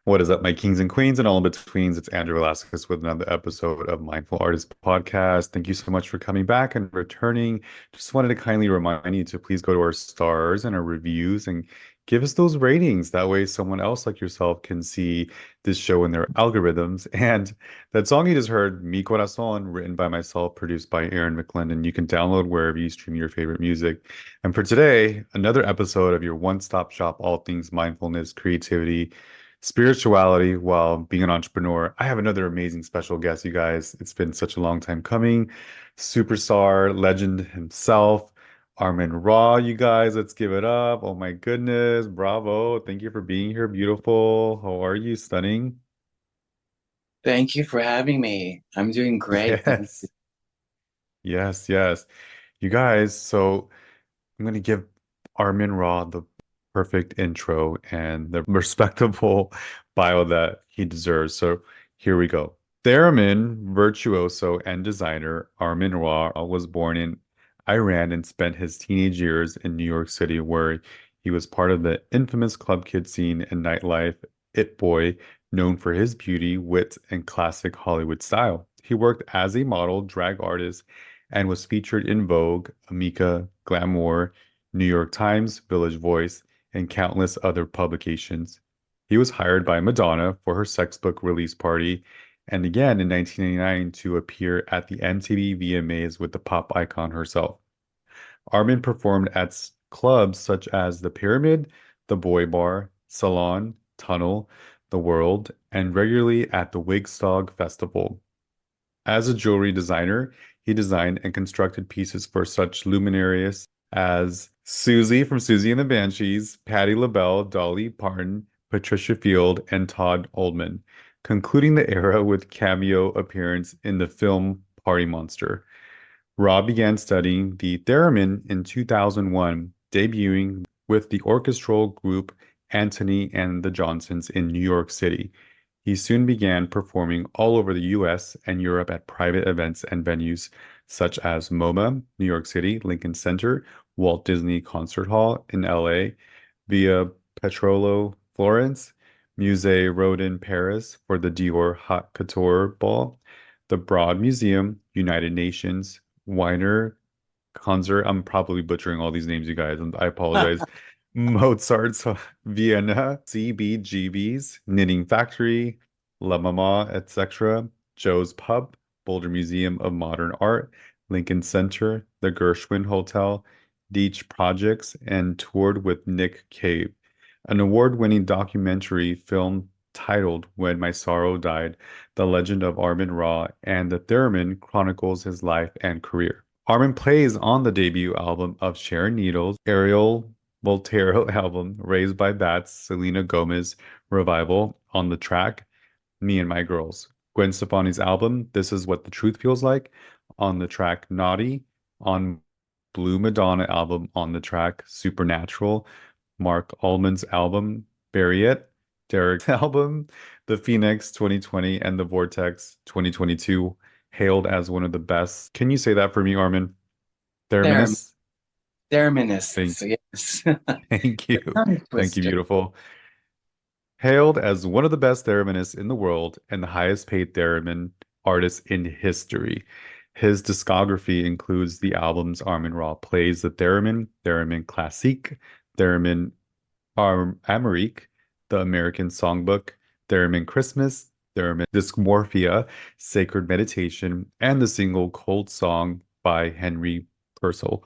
What is up, my kings and queens and all in betweens? It's Andrew Velasquez with another episode of Mindful Artist Podcast. Thank you so much for coming back and returning. Just wanted to kindly remind you to please go to our stars and our reviews and give us those ratings. That way, someone else like yourself can see this show in their algorithms. And that song you just heard, Mi Corazón, written by myself, produced by Aaron McClendon, you can download wherever you stream your favorite music. And for today, another episode of your one-stop shop, all things mindfulness, creativity, spirituality while being an entrepreneur. I have another amazing special guest, you guys. It's been such a long time coming. Superstar, legend himself, Armen Ra, you guys. Let's give it up. Oh my goodness. Bravo. Thank you for being here. Beautiful. How are you? Stunning. Thank you for having me. I'm doing great. Thank you. Yes. Yes, yes. You guys, so I'm going to give Armin Ra the perfect intro and the respectable bio that he deserves. So here we go. Theremin, virtuoso and designer, Armin Ra was born in Iran and spent his teenage years in New York City, where he was part of the infamous club kid scene and nightlife it boy, known for his beauty, wit, and classic Hollywood style. He worked as a model, drag artist, and was featured in Vogue, Amika, Glamour, New York Times, Village Voice, and countless other publications. He was hired by Madonna for her sex book release party and again in 1999 to appear at the MTV VMAs with the pop icon herself. Armin performed at clubs such as the Pyramid, the Boy Bar, Salon, Tunnel, The World, and regularly at the Wigstock Festival. As a jewelry designer, he designed and constructed pieces for such luminaries as Siouxsie from Siouxsie and the Banshees, Patti LaBelle, Dolly Parton, Patricia Field, and Todd Oldham, concluding the era with cameo appearance in the film Party Monster. Rob began studying the theremin in 2001, debuting with the orchestral group Antony and the Johnsons in New York City. He soon began performing all over the US and Europe at private events and venues such as MoMA, New York City, Lincoln Center, Walt Disney Concert Hall in LA, Via Petrolo, Florence, Musée Rodin, Paris for the Dior Haute Couture Ball, the Broad Museum, United Nations, Weiner Concert. I'm probably butchering all these names, you guys, and I apologize. Mozart's Vienna, CBGB's Knitting Factory, La Mama, etc., Joe's Pub, Boulder Museum of Modern Art, Lincoln Center, the Gershwin Hotel, Deitch Projects, and toured with Nick Cave. An award-winning documentary film titled When My Sorrow Died, The Legend of Armen Ra and the Theremin chronicles his life and career. Armin plays on the debut album of Sharon Needles, Ariel Voltaire album, Raised by Bats, Selena Gomez revival on the track Me and My Girls. Gwen Stefani's album, This Is What the Truth Feels Like, on the track Naughty, on Blue Madonna album on the track Supernatural, Mark Allman's album Bury It, Derek's album The Phoenix 2020, and The Vortex 2022, hailed as one of the best. Can you say that for me, Armin? Therem Thereminists? Thereminists, Thank, yes. thank The you. tongue Thank you, twister. beautiful. Hailed as one of the best thereminists in the world and the highest paid theremin artist in history. His discography includes the albums Armin Ra plays the theremin, Theremin Classique, Theremin Amérique, the American Songbook, Theremin Christmas, Theremin Dysmorphia, Sacred Meditation, and the single Cold Song by Henry Purcell.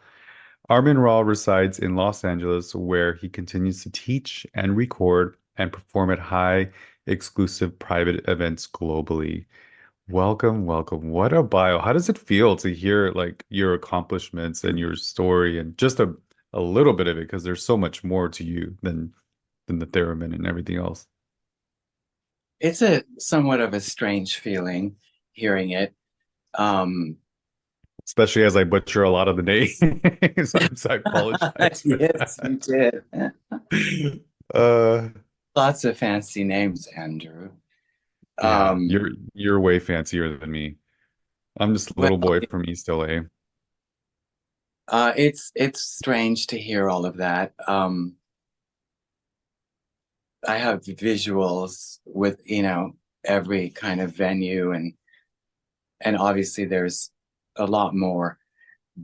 Armin Ra resides in Los Angeles, where he continues to teach and record and perform at high exclusive private events globally. Welcome, welcome. What a bio. How does it feel to hear like your accomplishments and your story and just a little bit of it? Because there's so much more to you than the theremin and everything else. It's a somewhat of a strange feeling hearing it. Um, Especially as I butcher a lot of the names. So I apologize for yes, that. you did. Uh Lots of fancy names, Andrew. yeah, Um, you're way fancier than me. I'm just a well, little boy from East LA. it's strange to hear all of that. I have visuals with, every kind of venue, and obviously there's a lot more,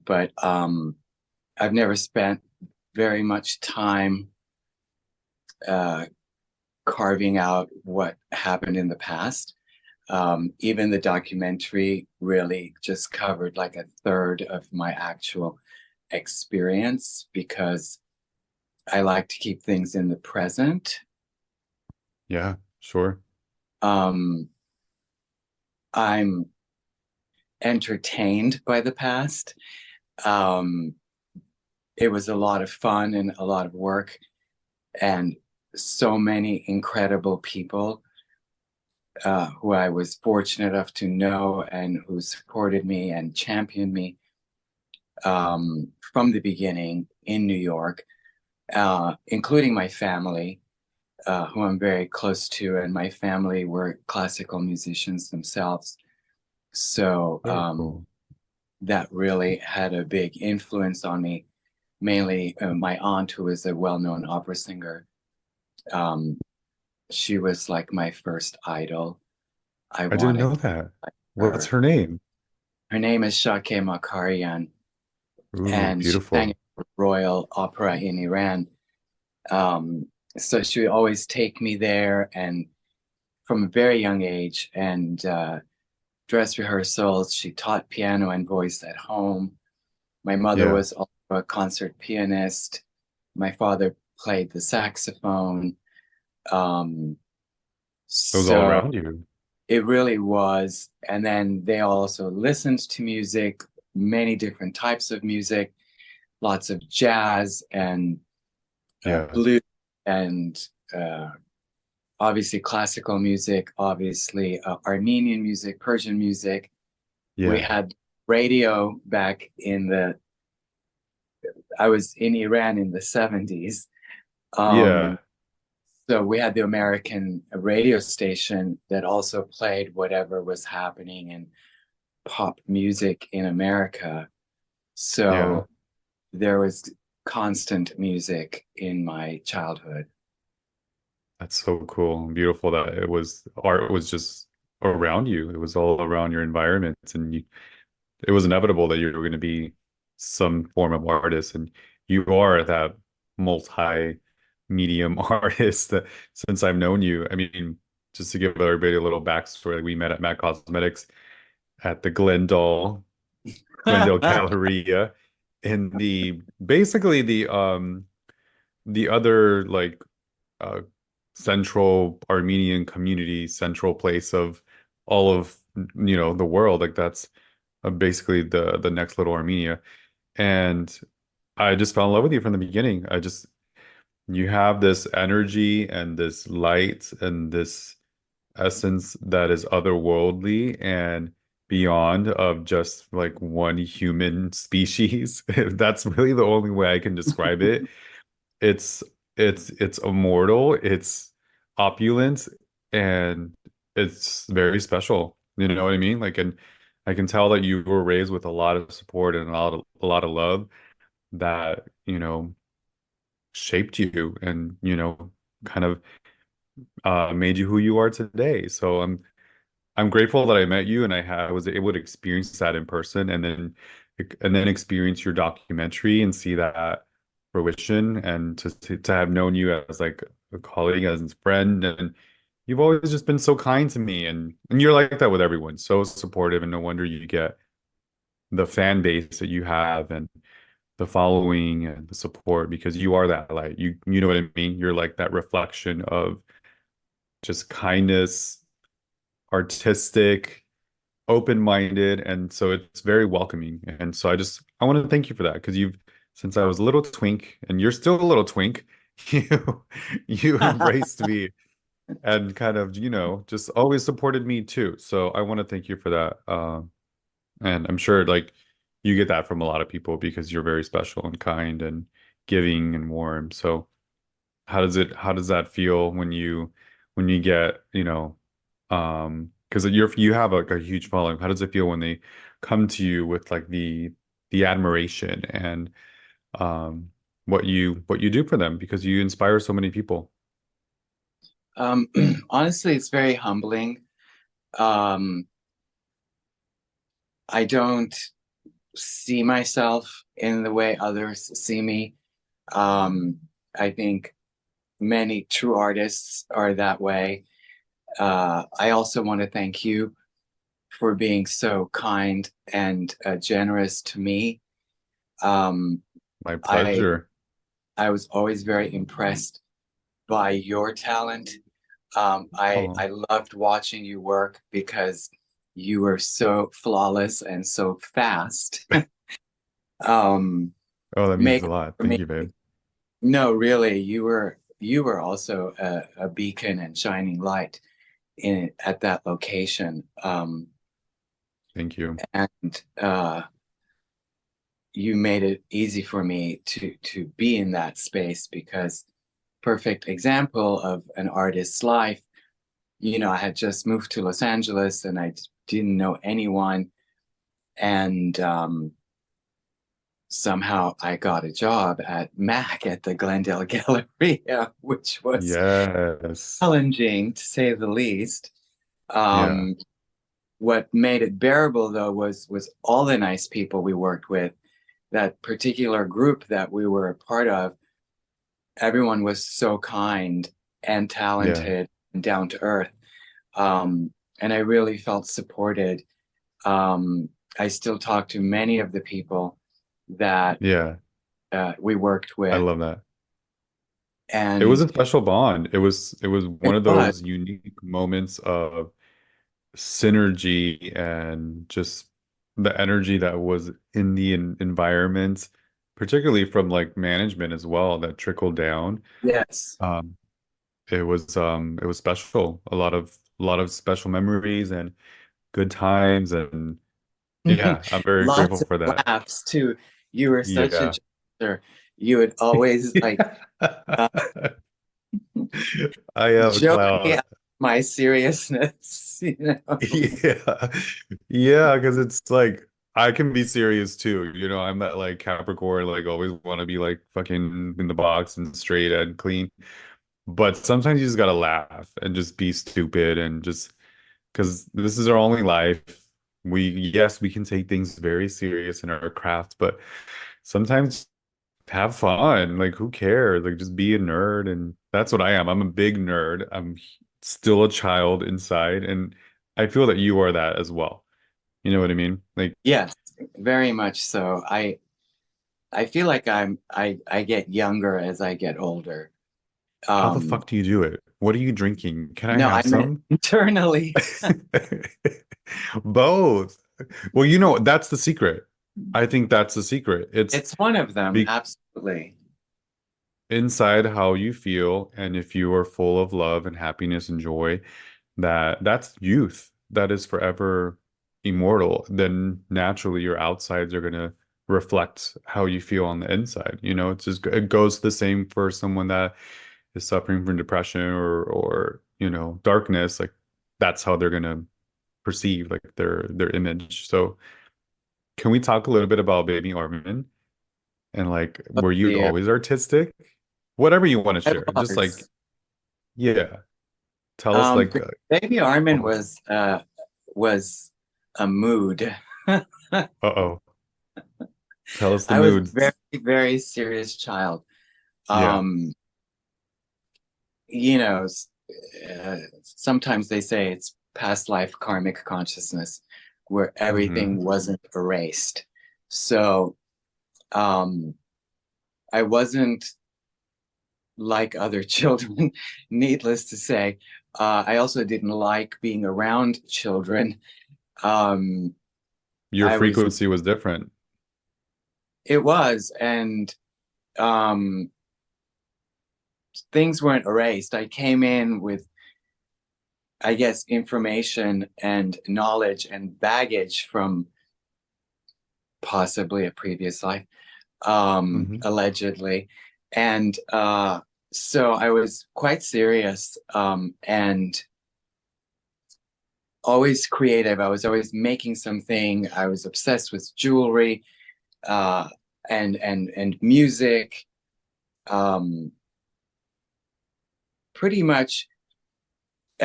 but I've never spent very much time uh, carving out what happened in the past. Even the documentary really just covered like a third of my actual experience because I like to keep things in the present. Yeah, sure. Um, I'm entertained by the past. Um, it was a lot of fun and a lot of work, and so many incredible people who I was fortunate enough to know and who supported me and championed me from the beginning in New York, including my family, who I'm very close to, and my family were classical musicians themselves. So Very cool. that really had a big influence on me, mainly my aunt, who is a well-known opera singer. Um, she was like my first idol. I I didn't wanted know that. What's her. her name? Her name is Shake Makarian, Ooh, and she sang beautiful. at the Royal Opera in Iran. So she would always take me there, and from a very young age, and dress rehearsals. She taught piano and voice at home. My mother Yeah. was also a concert pianist. My father played the saxophone. Um, It was all so around you. it really was. And then they also listened to music, many different types of music, lots of jazz and Yeah. blues and uh, obviously classical music, obviously Armenian music, Persian music. We Yeah. had radio back in the, I was in Iran in the 70s. Um, Yeah. so we had the American radio station that also played whatever was happening in pop music in America. Yeah. So there was constant music in my childhood. That's so cool and beautiful that it was art was just around you. It was all around your environment and it was inevitable that you were going to be some form of artist and you are that multi-medium artist that since I've known you. I mean, just to give everybody a little backstory, we met at Mac Cosmetics at the Glendale Galleria in the basically the other like uh central Armenian community, central place of all of the world. Like that's basically the next little Armenia. And I just fell in love with you from the beginning. You have this energy and this light and this essence that is otherworldly and beyond of just like one human species. That's really the only way I can describe it. It's it's immortal, it's opulent, and it's very special. You know what I mean? Like, and I can tell that you were raised with a lot of support and a lot of love that, shaped you and, kind of made you who you are today. So I'm grateful that I met you and I was able to experience that in person and then experience your documentary and see that fruition and to have known you as like a colleague, as a friend, and you've always just been so kind to me and you're like that with everyone, so supportive, and no wonder you get the fan base that you have and the following and the support because you are that light. You know what I mean? You're like that reflection of just kindness, artistic, open-minded, and so it's very welcoming. And so I want to thank you for that because since I was a little twink and you're still a little twink, you you embraced me and kind of, just always supported me too. So I want to thank you for that. And I'm sure like you get that from a lot of people because you're very special and kind and giving and warm. So how does that feel when you get, because you have like a huge following. How does it feel when they come to you with like the admiration and um what you do for them because you inspire so many people. Honestly, it's very humbling. Um, I don't see myself in the way others see me. Um, I think many true artists are that way. I also want to thank you for being so kind and generous to me. Um, My I pleasure. I was always very impressed by your talent. Oh, I loved watching you work because you were so flawless and so fast. Um, oh, that means a Make lot. for Thank me. you, babe. No, really, you were also a beacon and shining light in at that location. Thank you. And you made it easy for me to be in that space because perfect example of an artist's life. You know, I had just moved to Los Angeles and I didn't know anyone, and somehow I got a job at MAC at the Glendale Galleria, which was Yes. challenging to say the least. Yeah. Um, what made it bearable though was all the nice people we worked with. That particular group that we were a part of, everyone was so kind and Yeah. talented and down to earth. And I really felt supported. Um, I still talk to many of the people that Yeah. we worked I with, love that. It was a and special bond. It was one it of was, those unique moments of synergy and just the energy that was in the environment, particularly from like management as well, that trickled down. yes. Um, it was special. A lot of special memories and good times and yeah, I'm very Lots grateful of for that. laughs too. You were such a Yeah. jokester. You would always like uh, I am a joke me clown. out of my seriousness, you know. Yeah. Yeah, because it's like I can be serious too. I'm that like Capricorn, like always want to be like fucking in the box and straight and clean. But sometimes you just gotta laugh and just be stupid and just because this is our only life. Yes, we can take things very serious in our craft, but sometimes have fun. Like, who cares? Like, just be a nerd. And that's what I am. I'm a big nerd. I'm still a child inside. And I feel that you are that as well. You know what I mean? Like, Yes, very much so. I feel like I get younger as I get older. how the Um, fuck do you do it? What are you drinking? Can I no, I have meant some? internally. Both. Well, that's the secret. I think that's the secret. It's It's one of them, be absolutely. inside how you feel, and if you are full of love and happiness and joy, that's youth. That is forever immortal. Then naturally your outsides are gonna reflect how you feel on the inside. It goes the same for someone that is suffering from depression or darkness. Like that's how they're gonna perceive like their image. So can we talk a little bit about Baby Armin and like Oh were you dear. always artistic? Whatever you want to I share. Just like was. yeah, tell us like Baby Armin oh, was a mood. uh-oh. Tell us the I was a moods. very, very serious child. Yeah. Um, you know, sometimes they say it's past life karmic consciousness where Hmm. everything wasn't erased. So um, I wasn't like other children, needless to say. I also didn't like being around children. Um, Your I was, frequency was different. it was, and um, things weren't erased. I came in with, I guess, information and knowledge and baggage from possibly a previous life, Hmm. allegedly. And so I was quite serious and always creative. I was always making something. I was obsessed with jewelry uh, and music. Um, Pretty much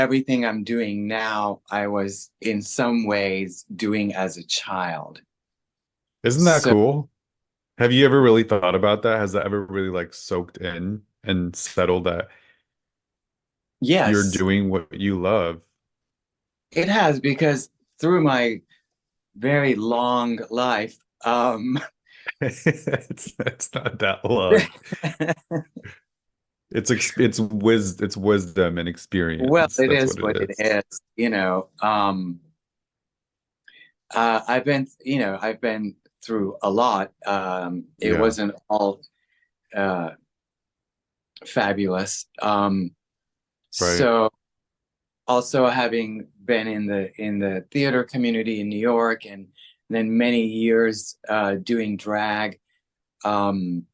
everything I'm doing now, I was in some ways doing as a child. Isn't that So, cool? Have you ever really thought about that? Has that ever really like soaked in and settled that you're yes, doing what you love? it has because through my very long life, It's not that long. It's wisdom and well, experience. it That's is what it what it is. is, you know. I've been through a lot. It Yeah. wasn't all uh, fabulous. Right. So also having been in the theater community in New York and then many years doing drag, um,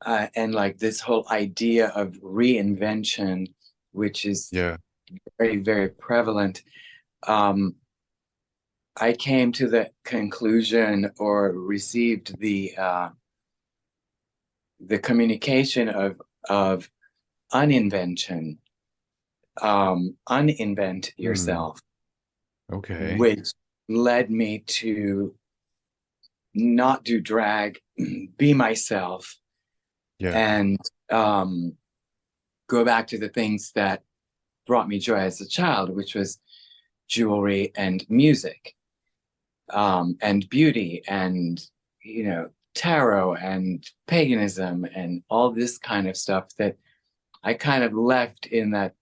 and like this whole idea of reinvention, which is Yeah. very, very prevalent. Um, I came to the conclusion or received the communication of uninvention, uninvent Hmm. yourself, Okay. which led me to not do drag, be myself, Yeah. and um, go back to the things that brought me joy as a child, which was jewelry and music, and beauty, and tarot and paganism and all this kind of stuff that I kind of left in that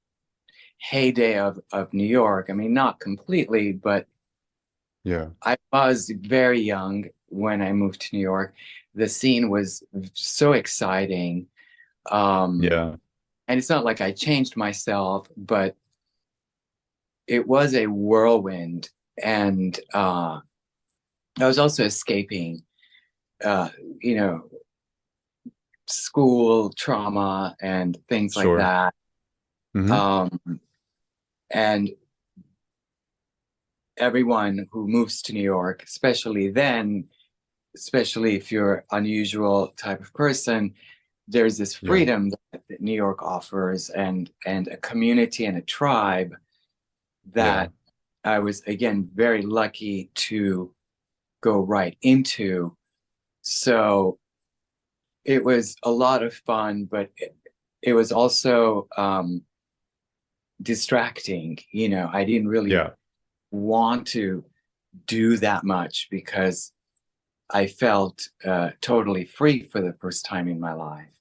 heyday of New York. I mean, not completely, but Yeah. I was very young when I moved to New York. The scene was so exciting. Um, Yeah. and it's not like I changed myself, but it was a whirlwind. And I was also escaping, uh, you know, school trauma and things like Sure. that. Hmm. Um, and everyone who moves to New York, especially then, especially if you're unusual type of person, there's this Yeah. freedom that New York offers and a community and a tribe Yeah. that I was again very lucky to go right into. So it was a lot of fun, but it was also distracting. I didn't really Yeah. want to do that much because I felt totally free for the first time in my life.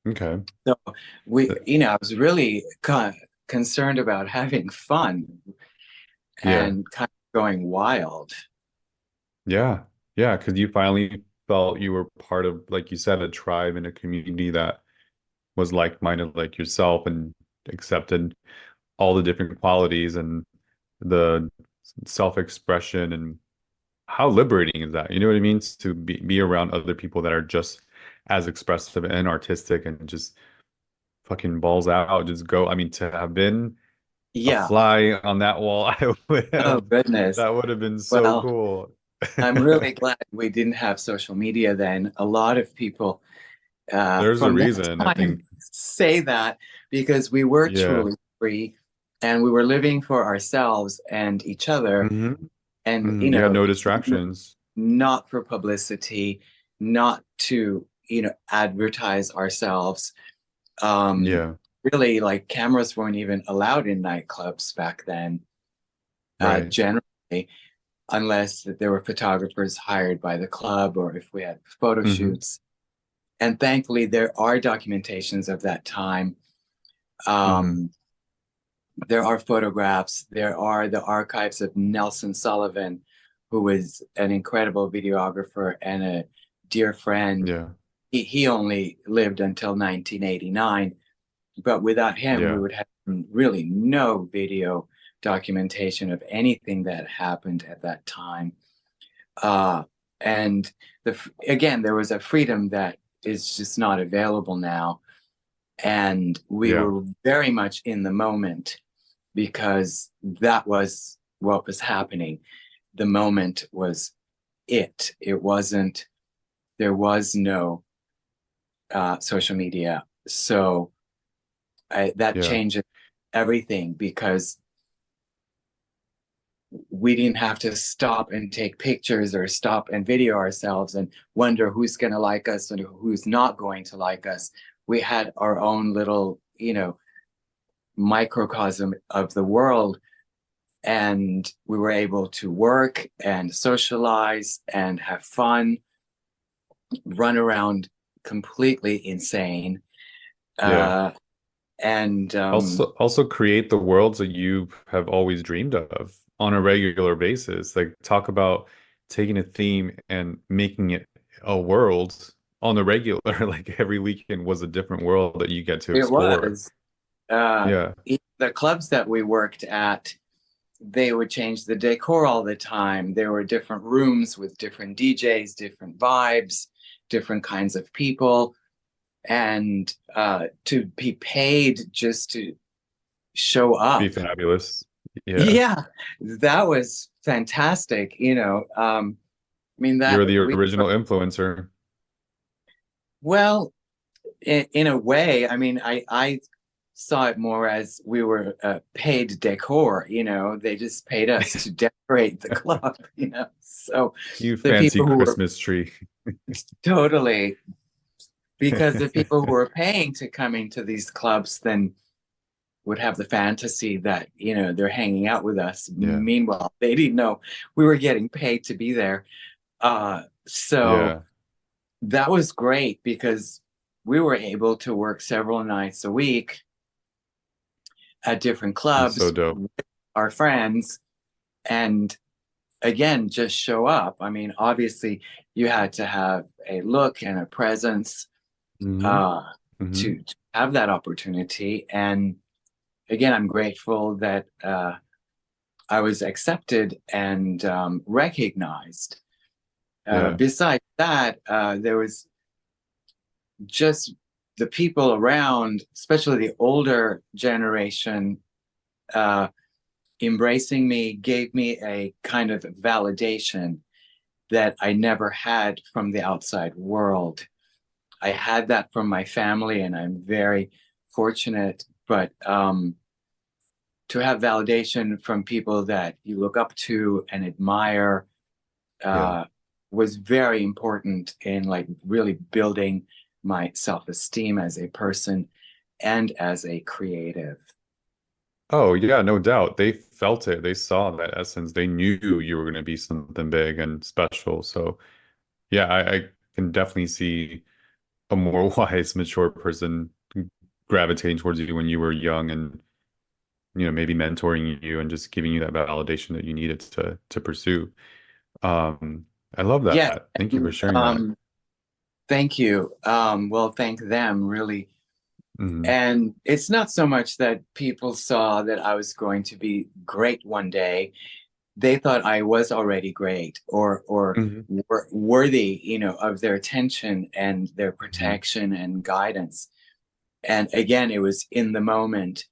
Okay. So I was really concerned about having fun Yeah. and kind of going wild. Yeah. Yeah. Because you finally felt you were part of, like you said, a tribe and a community that was like-minded like yourself and accepted all the different qualities and the self-expression and how liberating is that? You know what I mean? To be around other people that are just as expressive and artistic and just fucking balls out, just go. I mean, to have been a Yeah. fly on that wall, I would Oh, have, goodness. that would have been so Well, cool. I'm really glad we didn't have social media then. A lot of people There's a from that reason, I time think. say that because we were Yeah. truly free and we were living for ourselves and each other Hmm. and, Hmm. You had no distractions. not for publicity, not to, advertise ourselves. Um, Yeah. Really, like cameras weren't even allowed in nightclubs back then, Right. generally, unless there were photographers hired by the club or if we had photo Hmm. shoots. And thankfully, there are documentations of that time. Hmm. Um, there are photographs. There are the archives of Nelson Sullivan, who was an incredible videographer and a dear friend. Yeah. He only lived until 1989, but without him, we Yeah. would have really no video documentation of anything that happened at that time. Uh, and again, there was a freedom that is just not available now. And we Yeah. were very much in the moment because that was what was happening. The moment was it. It wasn't, there was no social media. So that Yeah. changed. everything because we didn't have to stop and take pictures or stop and video ourselves and wonder who's going to like us and who's not going to like us. We had our own little, microcosm of the world, and we were able to work and socialize and have fun, run around completely insane, Yeah. uh, and Also create the worlds that you have always dreamed of on a regular basis. Like talk about taking a theme and making it a world on the regular. Like every weekend was a different world that you get to it explore. was Yeah. the clubs that we worked at. They would change the decor all the time. There were different rooms with different DJs, different vibes, different kinds of people. And to be paid just to show Be up. fabulous. Yeah. Yeah, that was fantastic. I mean, that You're the we, original influencer. well, in a way, I mean, I saw it more as we were paid decor, they just paid us to decorate the club, So You the fancy people who were Christmas tree. totally, because the people who were paying to come into these clubs then would have the fantasy that, they're hanging out with us. Yeah. Meanwhile, they didn't know we were getting paid to be there. So Yeah. that was great because we were able to work several nights a week at different That's so clubs dope. with our friends and again just show up. I mean, obviously you had to have a look and a presence Hmm. uh Hmm. to have that opportunity. And again, I'm grateful that I was accepted and recognized. Yeah. Besides that, there was just the people around, especially the older generation, uh, embracing me, gave me a kind of validation that I never had from the outside world. I had that from my family, and I'm very fortunate. But to have validation from people that you look up to and admire Yeah. uh, was very important in like really building my self-esteem as a person and as a creative. Oh, yeah, no doubt. They felt it. They saw that essence. They knew you were going to be something big and special. So, yeah, I can definitely see a more wise, mature person gravitating towards you when you were young and, maybe mentoring you and just giving you that validation that you needed to pursue. Um, I love Yeah, that. Thank you for and, sharing that. thank you. Well, thank them really. Hmm. And it's not so much that people saw that I was going to be great one day. They thought I was already great or Hmm. worthy, of their attention and their Hmm. protection and guidance. And again, it was in the moment.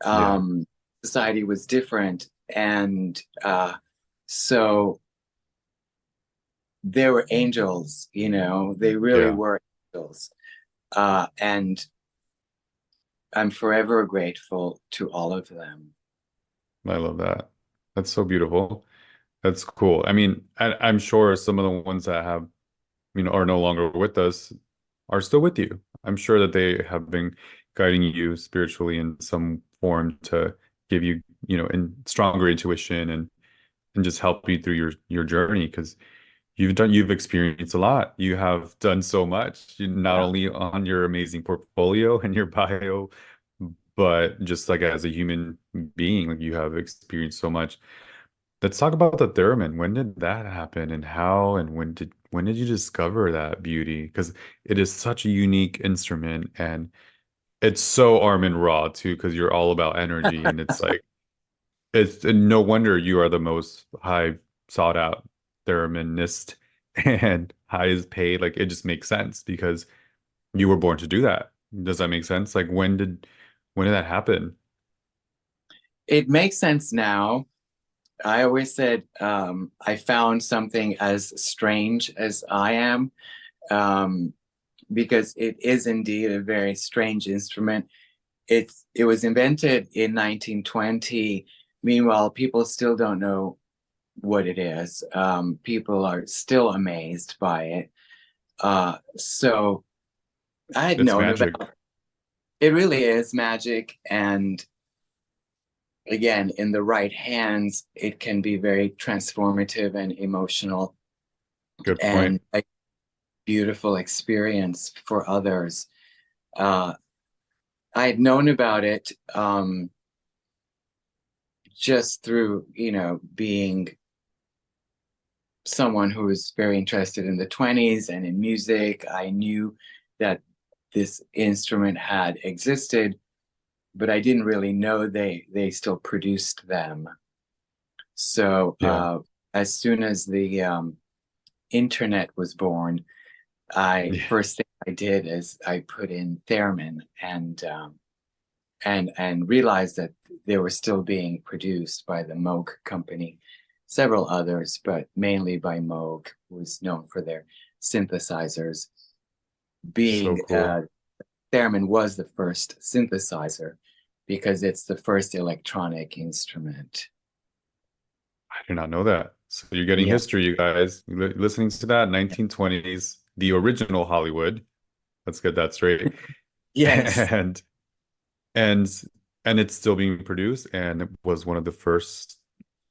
Yeah. Um, Society was different, and so they were angels. They really Yeah. were angels. And I'm forever grateful to all of them. I love that. That's so beautiful. That's cool. I mean, I'm sure some of the ones that have, are no longer with us are still with you. I'm sure that they have been guiding you spiritually in some form to give you, stronger intuition and just help you through your journey because you've experienced a lot. You have done so much, not Yeah. only on your amazing portfolio and your bio, but just like as a human being, like you have experienced so much. Let's talk about the theremin. When did that happen and how and when did you discover that beauty? Because it is such a unique instrument and it's so Armen Ra too, because you're all about energy and it's like it's and no wonder you are the most high sought out thereminist and highest paid. Like it just makes sense because you were born to do that. Does that make sense? Like when did that happen? It makes sense now. I always said I found something as strange as I am, um, because it is indeed a very strange instrument. it was invented in 1920. Meanwhile, people still don't know what it is. People are still amazed by it. So I had It's known magic. about it. Really is magic, and again, in the right hands, it can be very transformative and emotional, Good point. and a beautiful experience for others. Uh, I had known about it just through, being someone who was very interested in the 20s and in music. I knew that this instrument had existed, but I didn't really know they still produced them. So Yeah. as soon as the internet was born, I Yeah. first thing I did is I put in Theremin and realized that they were still being produced by the Moog company, several others, but mainly by Moog, who was known for their synthesizers. So Being cool. Theremin was the first synthesizer because it's the first electronic instrument. I did not know that. So you're getting Yeah. history, you guys. Listening to that, 1920s, the original Hollywood. Let's get that straight. Yes, And and and it's still being produced, and it was one of the first,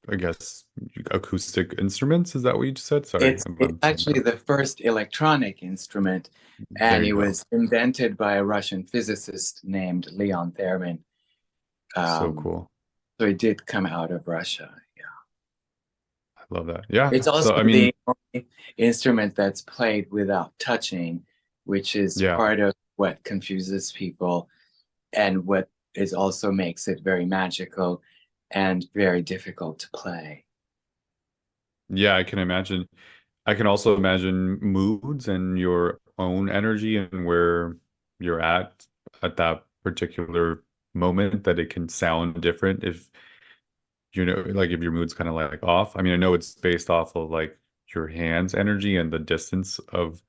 I guess, acoustic instruments. Is that what you just said? Sorry, it's I'm saying actually that. the first electronic instrument, There and you it go. was invented by a Russian physicist named Leon Theremin. So Um, cool. so it did come out of Russia. Yeah. I love that. Yeah. It's So also I mean, the only instrument that's played without touching, which is yeah. part of what confuses people and what is also makes it very magical and very difficult to play. Yeah, I can imagine. I can also imagine moods and your own energy and where you're at that particular moment that it can sound different if like if your mood's kind of like off. I mean, I know it's based off of like your hand's energy and the distance of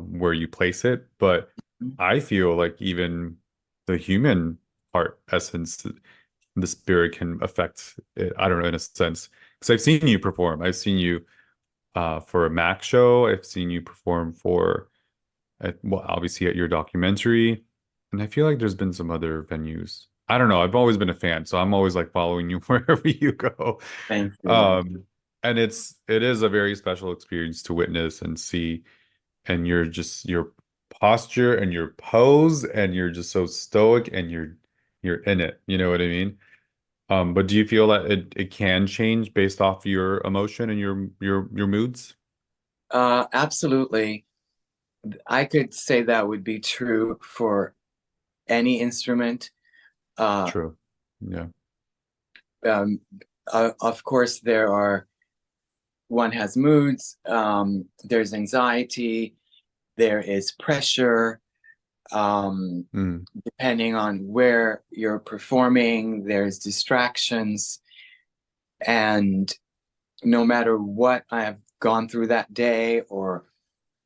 where you place it, but I feel like even the human heart essence, the spirit can affect it. I don't know, in a sense, because I've seen you perform. I've seen you for a Mac show. I've seen you perform well, obviously at your documentary, and I feel like there's been some other venues. I don't know. I've always been a fan, so I'm always like following you wherever you go. Thank you. Um, and it is a very special experience to witness and see, and your posture and your pose, and you're just so stoic, and you're in it. You know what I mean? But do you feel that it can change based off your emotion and your moods? Absolutely. I could say that would be true for any instrument. Uh, True. Yeah. um, of course, one has moods, there's anxiety, there is pressure, Mm, depending on where you're performing, there's distractions. And no matter what I have gone through that day or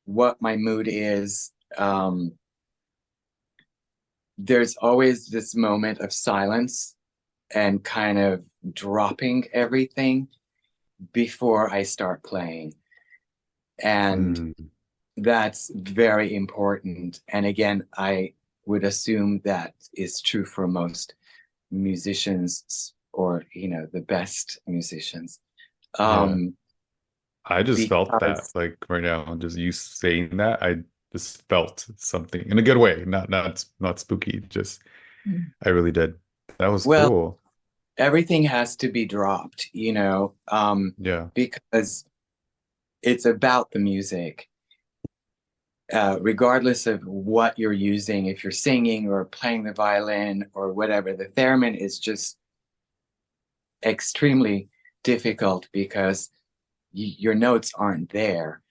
what my mood is, there's always this moment of silence and kind of dropping everything before I start playing. And mm. that's very important. And again, I would assume that is true for most musicians or, the best musicians. Yeah. Um, I just felt that because, like right now, just you saying that, I just felt something in a good way, not spooky, just I really did. That was well, cool. everything has to be dropped, Yeah. because it's about the music. Regardless of what you're using, if you're singing or playing the violin or whatever, the theremin is just extremely difficult because your notes aren't there.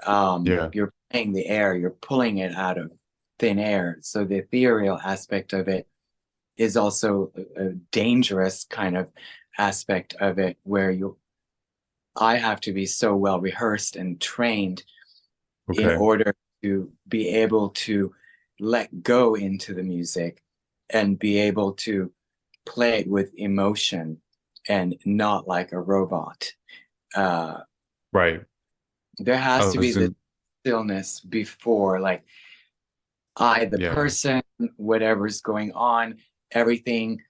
Yeah. You're playing the air, you're pulling it out of thin air. So the ethereal aspect of it is also a dangerous kind of aspect of it where I have to be so well rehearsed and trained in Okay. order to be able to let go into the music. and be able to play it with emotion and not like a robot. Uh, Right. there I has to be was this in, stillness before, like I, the yeah. person, whatever's going on, everything.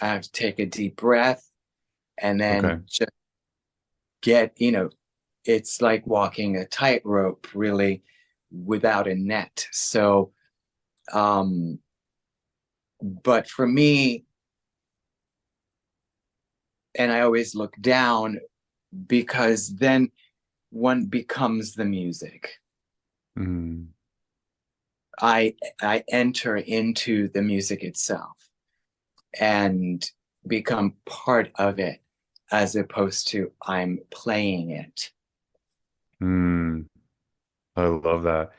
I have to take a deep breath and Okay. then just get, it's like walking a tightrope, really, without a net. So, um, but for me, and I always look down because then one becomes the music. Mm, I enter into the music itself and become part of it as opposed to I'm playing it. mm, I love that.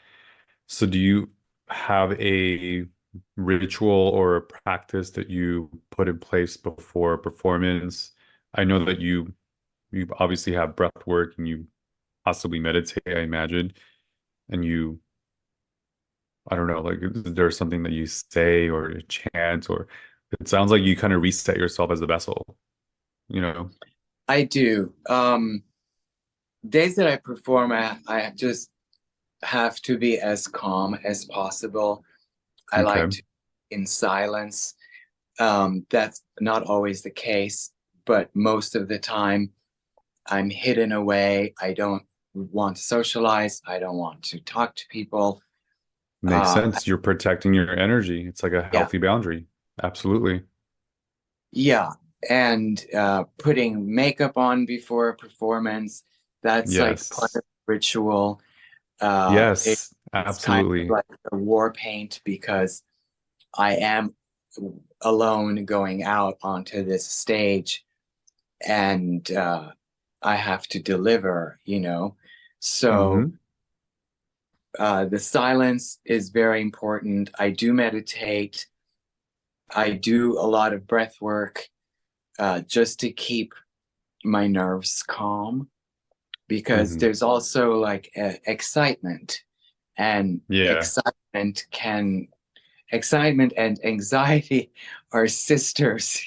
So do you have a ritual or a practice that you put in place before a performance? I know that you obviously have breath work and you possibly meditate, I imagine, and you I don't know, like is there something that you say or a chant or it sounds like you kind of reset yourself as a vessel, you know? I do. Days that I perform, I just have to be as calm as possible. I like Okay. to in silence. That's not always the case, but most of the time I'm hidden away. I don't want to socialize. I don't want to talk to people. Makes Uh, sense. You're protecting your energy. It's like a yeah, healthy boundary. Absolutely. yeah. And putting makeup on before a performance, that's like part Yes. of the ritual. Yes, It's kind of absolutely. like a war paint because I am alone going out onto this stage and I have to deliver. So Hmm. the silence is very important. I do meditate. I do a lot of breath work just to keep my nerves calm because Hmm. there's also like excitement and Yeah. excitement and anxiety are sisters,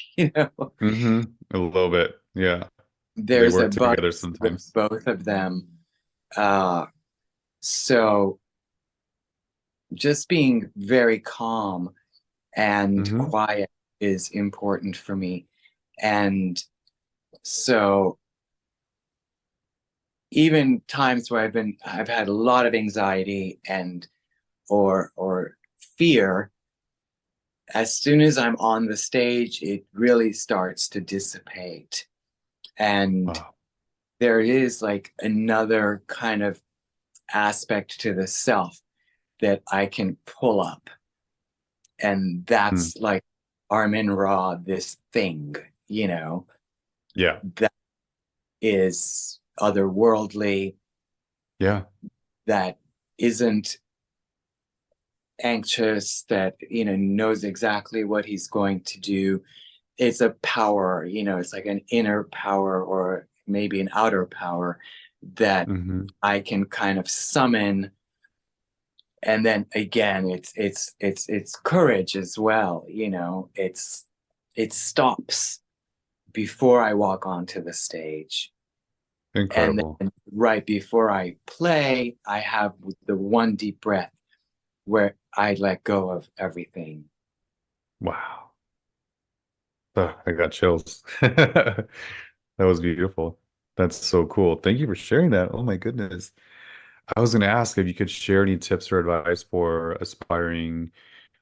Hmm. A little bit. Yeah. They there's a work bug together with sometimes. both of them. Uh, so just being very calm and Hmm. quiet is important for me. And so even times where I've had a lot of anxiety and or fear, as soon as I'm on the stage, it really starts to dissipate. And Wow. there is like another kind of aspect to the self that I can pull up. And Mm. that's like Armen Ra, this thing, you know, Yeah. that is otherworldly, Yeah. that isn't anxious, that, knows exactly what he's going to do. It's a power, it's like an inner power or maybe an outer power that Hmm. I can kind of summon. And then again, it's courage as well, it stops before I walk onto the stage. And Incredible. then right before I play, I have the one deep breath where I let go of everything. Wow. I got chills. That was beautiful. That's so cool. Thank you for sharing that. Oh my goodness. I was going to ask if you could share any tips or advice for aspiring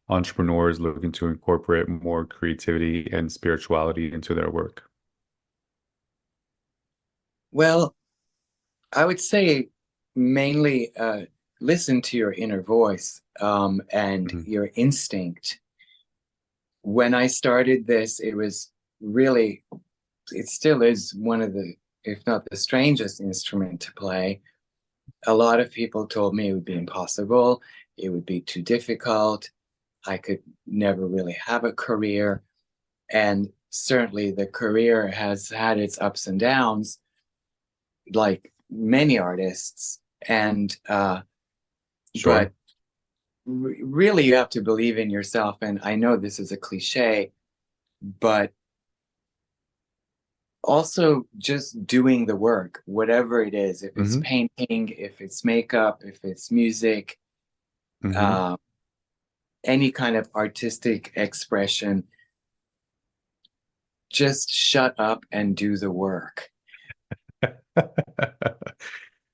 entrepreneurs looking to incorporate more creativity and spirituality into their work. Well, I would say mainly listen to your inner voice and Mhm. your instinct. When I started this, it was really, it still is one of the, if not the strangest instrument to play. A lot of people told me it would be impossible, it would be too difficult, I could never really have a career. And certainly the career has had its ups and downs, like many artists. And Sure. but really you have to believe in yourself. And I know this is a cliche, but also just doing the work, whatever it is, if it's Hmm. painting, if it's makeup, if it's music, Hmm. uh, any kind of artistic expression, just shut up and do the work.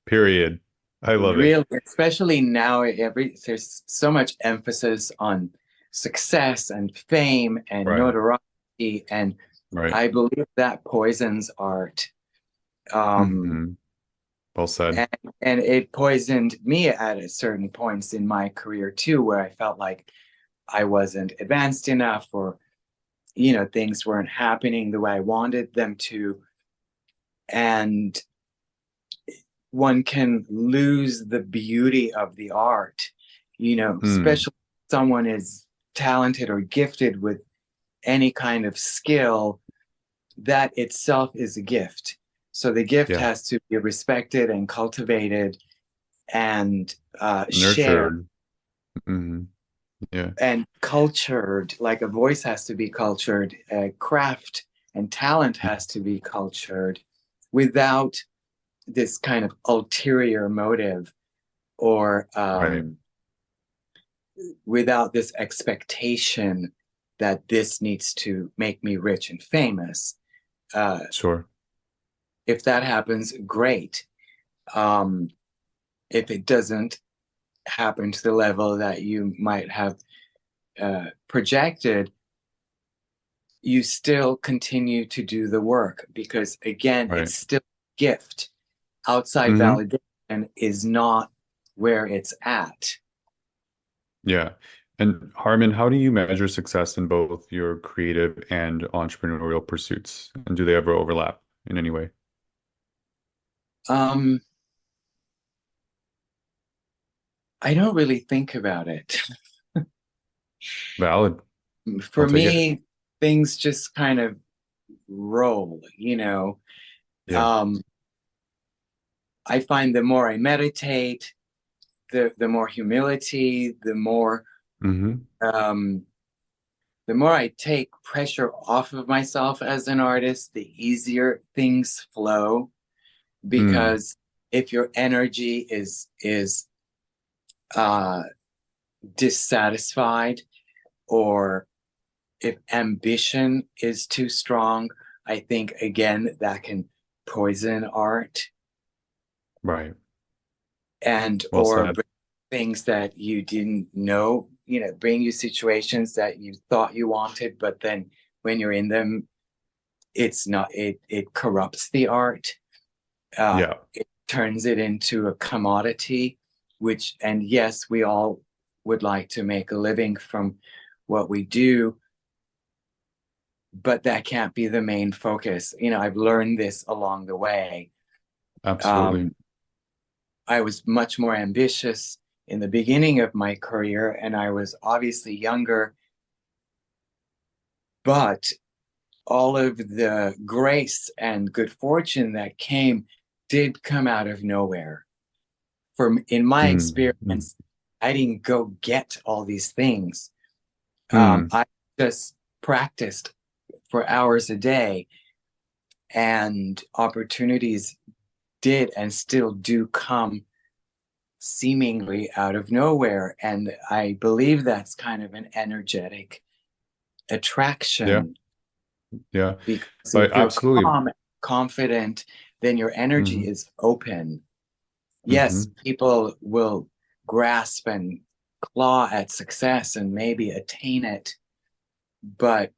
Period. I love it. Really, especially now, there's so much emphasis on success and fame and Right. notoriety, and Right. I believe that poisons art. Um, Hmm. Well said. and, and it poisoned me at a certain points in my career too, where I felt like I wasn't advanced enough, or things weren't happening the way I wanted them to, and one can lose the beauty of the art, Mm. especially if someone is talented or gifted with any kind of skill. That itself is a gift. So the gift Yeah. has to be respected and cultivated and shared Nurtured. Hmm. Yeah. and cultured. Like a voice has to be cultured, craft and talent has to be cultured without this kind of ulterior motive, or Right. without this expectation that this needs to make me rich and famous. Uh, Sure. if that happens, great. Um, if it doesn't happen to the level that you might have projected, you still continue to do the work, because again, Right. it's still a gift. Outside Hmm. validation is not where it's at. Yeah. And Harmon, how do you measure success in both your creative and entrepreneurial pursuits? And do they ever overlap in any way? Um, I don't really think about it. Valid. I'll For take it. me, things just kind of roll. Yeah. Um, I find the more I meditate, the more humility, Hmm. um, the more I take pressure off of myself as an artist, the easier things flow. Mm. Because if your energy is uh, dissatisfied, or if ambition is too strong, I think again that can poison art, Right. and Well or said. bring things that you didn't know, bring you situations that you thought you wanted, but then when you're in them, it's not, it corrupts the art. Yeah. It turns it into a commodity, which, and yes, we all would like to make a living from what we do, but that can't be the main focus. I've learned this along the way. Absolutely. Um, I was much more ambitious in the beginning of my career, and I was obviously younger, but all of the grace and good fortune that came did come out of nowhere. In my Mm. Mm. experience, I didn't go get all these things. Mm. I just practiced for hours a day, and opportunities did and still do come seemingly out of nowhere. And I believe that's kind of an energetic Yeah. attraction, Yeah. because But if you're absolutely. calm, confident, then your energy Hmm. is open. Yes, Hmm. people will grasp and claw at success and maybe attain it, but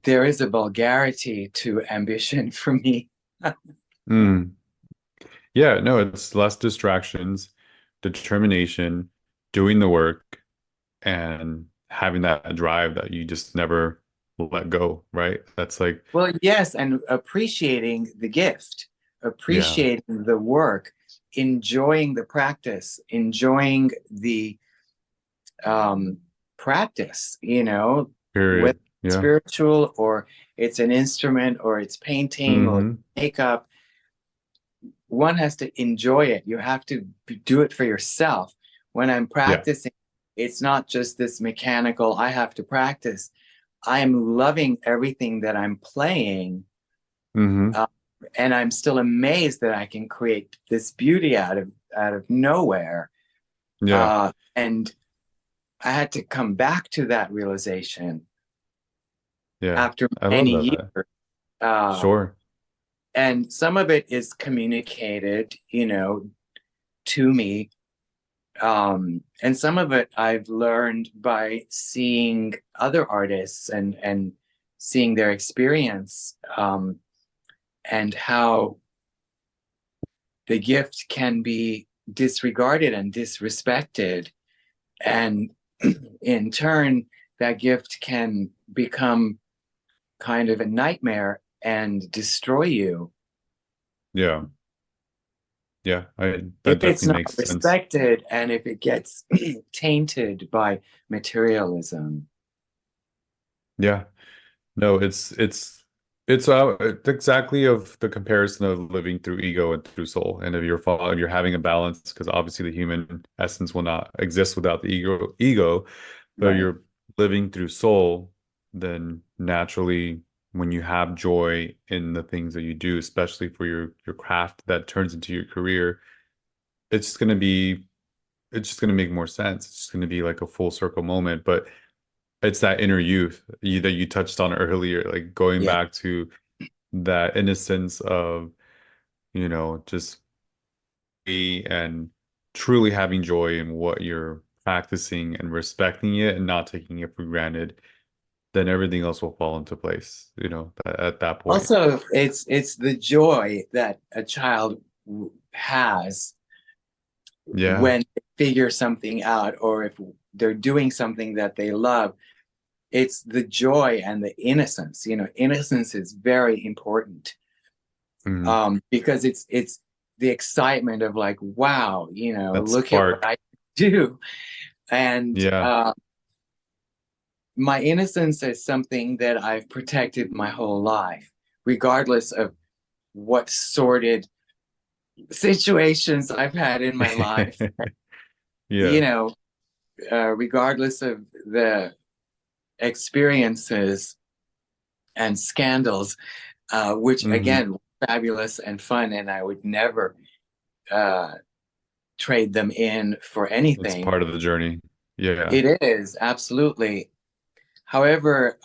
there is a vulgarity to ambition for me. Mm. Yeah, no, it's less distractions, determination, doing the work, and having that drive that you just never let go, right? That's like, Well, yes, and appreciating the gift, yeah, appreciating the work, enjoying the practice, enjoying the um, practice, whether period. it's Yeah. spiritual, or it's an instrument, or it's painting or Hmm. makeup. One has to enjoy it. You have to do it for yourself. When I'm Yeah. practicing, it's not just this mechanical, I have to practice. I'm loving everything that I'm playing. Hmm. Uh, and I'm still amazed that I can create this beauty out of nowhere. Yeah. And I had to come back to that realization Yeah. after I love many that. years. Uh, Sure. and some of it is communicated, to me. And some of it I've learned by seeing other artists and seeing their experience, and how the gift can be disregarded and disrespected. And in turn, that gift can become kind of a nightmare and destroy you Yeah. Yeah. if That it's definitely not makes sense. respected and if it gets tainted by materialism. Yeah. No, it's exactly of the comparison of living through ego and through soul. And if you're having a balance, because obviously the human essence will not exist without the ego, but Right. you're living through soul, then naturally when you have joy in the things that you do, especially for your craft that turns into your career, it's just gonna be it's just gonna make more sense. It's just gonna be like a full circle moment. But it's that inner youth that you touched on earlier, like going Yeah. back to that innocence of, just be and truly having joy in what you're practicing and respecting it and not taking it for granted, then everything else will fall into place, at that point. Also, it's the joy that a child has Yeah. when they figure something out, or if they're doing something that they love. It's the joy and the innocence. Innocence is very important, Mhm. because it's the excitement of like, wow, That look at what spark. I can do. And Yeah. my innocence is something that I've protected my whole life, regardless of what sordid situations I've had in my life. you Yeah. know, Regardless of the experiences and scandals, which Hmm. again, were fabulous and fun, and I would never uh, trade them in for It's anything. part of the journey. Yeah. It is absolutely. However,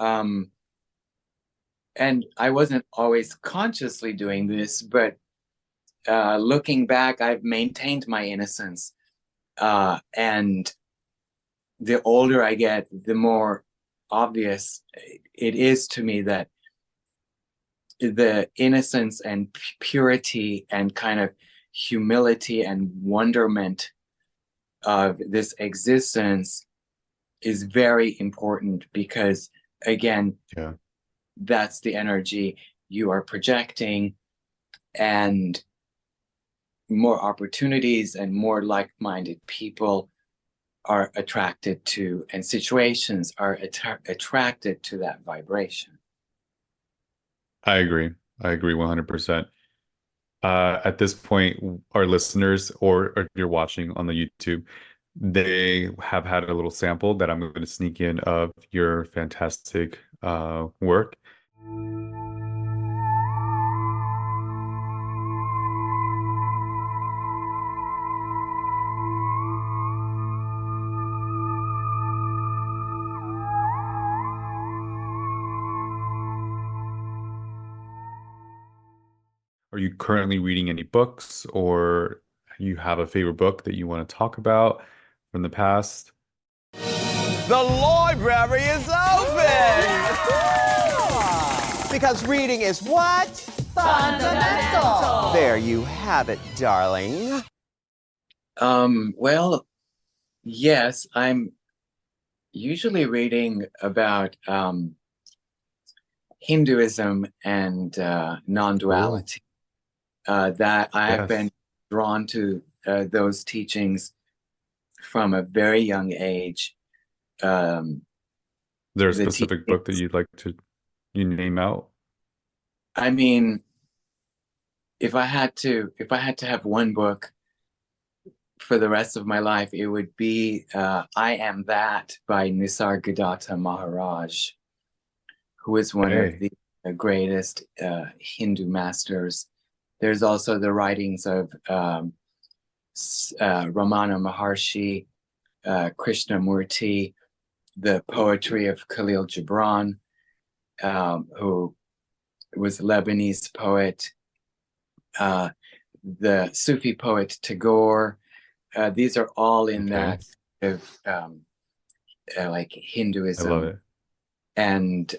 and I wasn't always consciously doing this, but looking back, I've maintained my innocence. And the older I get, the more obvious it is to me that the innocence and purity and kind of humility and wonderment of this existence is very important, because again, Yeah. that's the energy you are projecting, and more opportunities and more like-minded people are attracted to, and situations are attracted to that vibration. I agree. I agree 100%. At this point, our listeners, or if you're watching on the YouTube, they have had a little sample that I'm going to sneak in of your fantastic work. Are you currently reading any books, or you have a favorite book that you want to talk about from the past? The library is open! Because reading is what? Fundamental. There you have it, darling. Well, yes, I'm usually reading about Hinduism and Cool. non-duality. That I have been Yes. drawn to those teachings from a very young age. Um, Is there a the specific book that teachings, you'd like to you name out? I mean, if I had to have one book, for the rest of my life, it would be I Am That by Nisargadatta Maharaj, who is one of Hey, the greatest Hindu masters. There's also the writings of Ramana Maharshi, Krishnamurti, the poetry of Khalil Gibran, who was a Lebanese poet, the Sufi poet Tagore. These are all in okay. that of like I love Hinduism it. and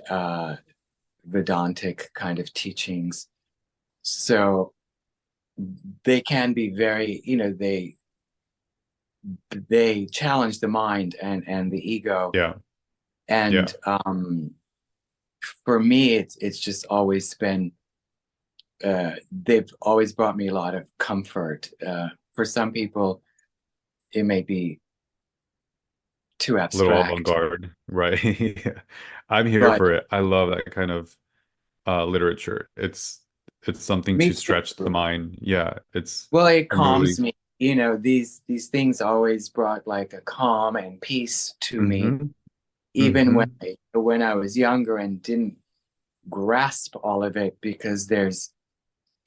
Vedantic kind of teachings. So they can be very, they challenge the mind and the ego. Yeah, And yeah. for me, it's just always been they've always brought me a lot of comfort. For some people, it may be too A little abstract, avant-garde, right? Yeah. I'm here but for it. I love that kind of literature. It's something me to too. stretch the mind. Yeah, Well, it I'm calms really me. These things always brought like a calm and peace to me, hmm even hmm when I was younger and didn't grasp all of it, because there's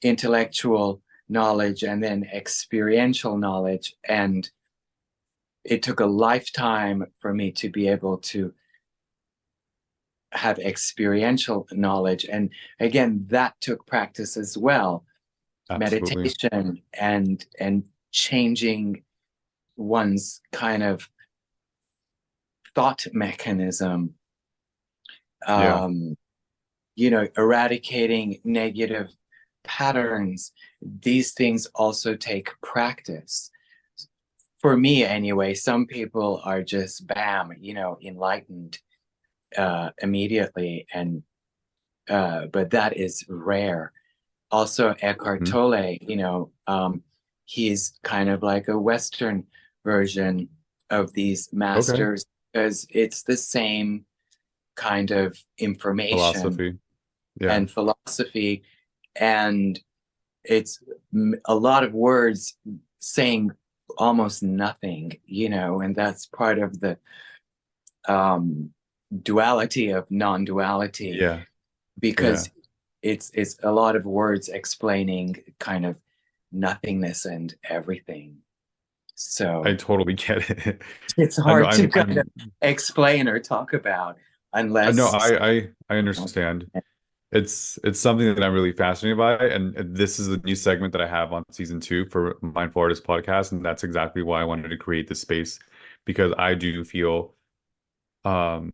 intellectual knowledge and then experiential knowledge, and it took a lifetime for me to be able to have experiential knowledge. And again, that took practice as well, Absolutely. meditation and changing one's kind of thought mechanism, Yeah. um, eradicating negative patterns. These things also take practice. For me, anyway, some people are just bam, enlightened immediately, and but that is rare. Also, Eckhart Mhm. Tolle, he's kind of like a Western version of these Okay. masters, because it's the same kind of information Philosophy. Yeah. and philosophy, and it's a lot of words saying almost nothing, and that's part of the um, duality of non-duality, Yeah. Yeah. because it's a lot of words explaining kind of nothingness and everything. I So totally get it. it's I know hard to kind of explain or talk about I know unless I understand. It's something that I'm really fascinated by, and this is a new segment that I have on season 2 for Mindful Artist podcast, and that's exactly why I wanted to create this space because I do feel um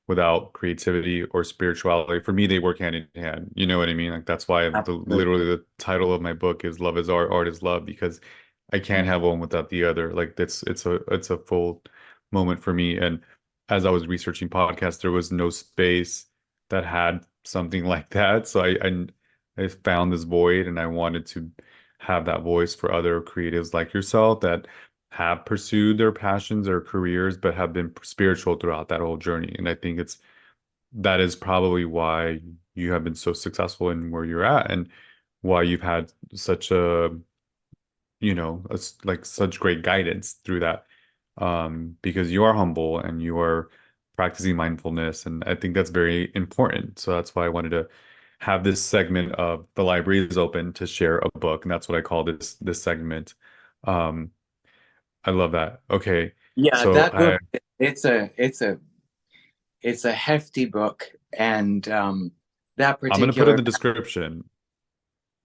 without creativity or spirituality, for me they work hand in hand. You know what I mean? Like that's why literally absolutely. the title of my book is Love is Art, Art is Love, because I can't have one without the other. Like it's a full moment for me. And as I was researching podcasts, there was no space that had something like that. So I found this void and I wanted to have that voice for other creatives like yourself that have pursued their passions or careers, but have been spiritual throughout that whole journey. And I think that is probably why you have been so successful in where you're at and why you've had such like such great guidance through that. Because you are humble and you are practicing mindfulness. And I think that's very important. So that's why I wanted to have this segment of the library is open to share a book. And that's what I call this segment. Um, I love that. Okay. Yeah, So that book, it's a hefty book, and that I'm gonna put in particular, the description.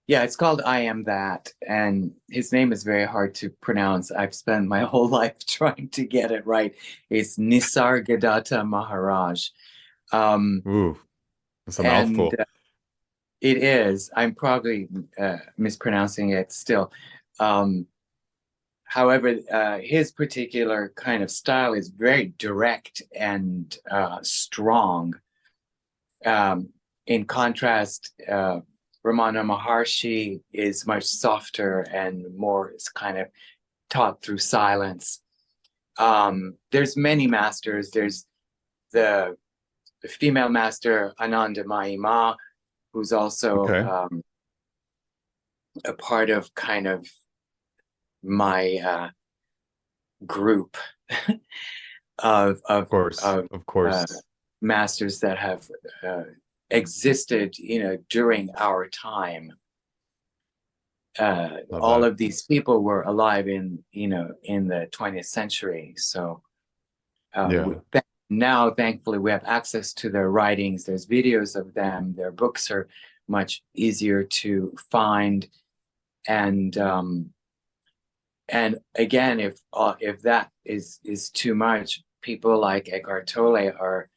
yeah, it's called I Am That, and his name is very hard to pronounce. I've spent my whole life trying to get it right. It's Nisargadatta Maharaj. Um, Ooh, it's a and mouthful. it is, I'm probably mispronouncing it still. Um, However, his particular kind of style is very direct and strong. In contrast, Ramana Maharshi is much softer and more is kind of taught through silence. There's many masters. There's the female master Ananda Mahima, who's also Okay. a part of kind of my group Of course, of of uh, course. masters that have existed, during our time. Love All that. of these people were alive in the 20th century. So Yeah. now, thankfully, we have access to their writings. There's videos of them. Their books are much easier to find. And again, if that is too much, people like Eckhart Tolle are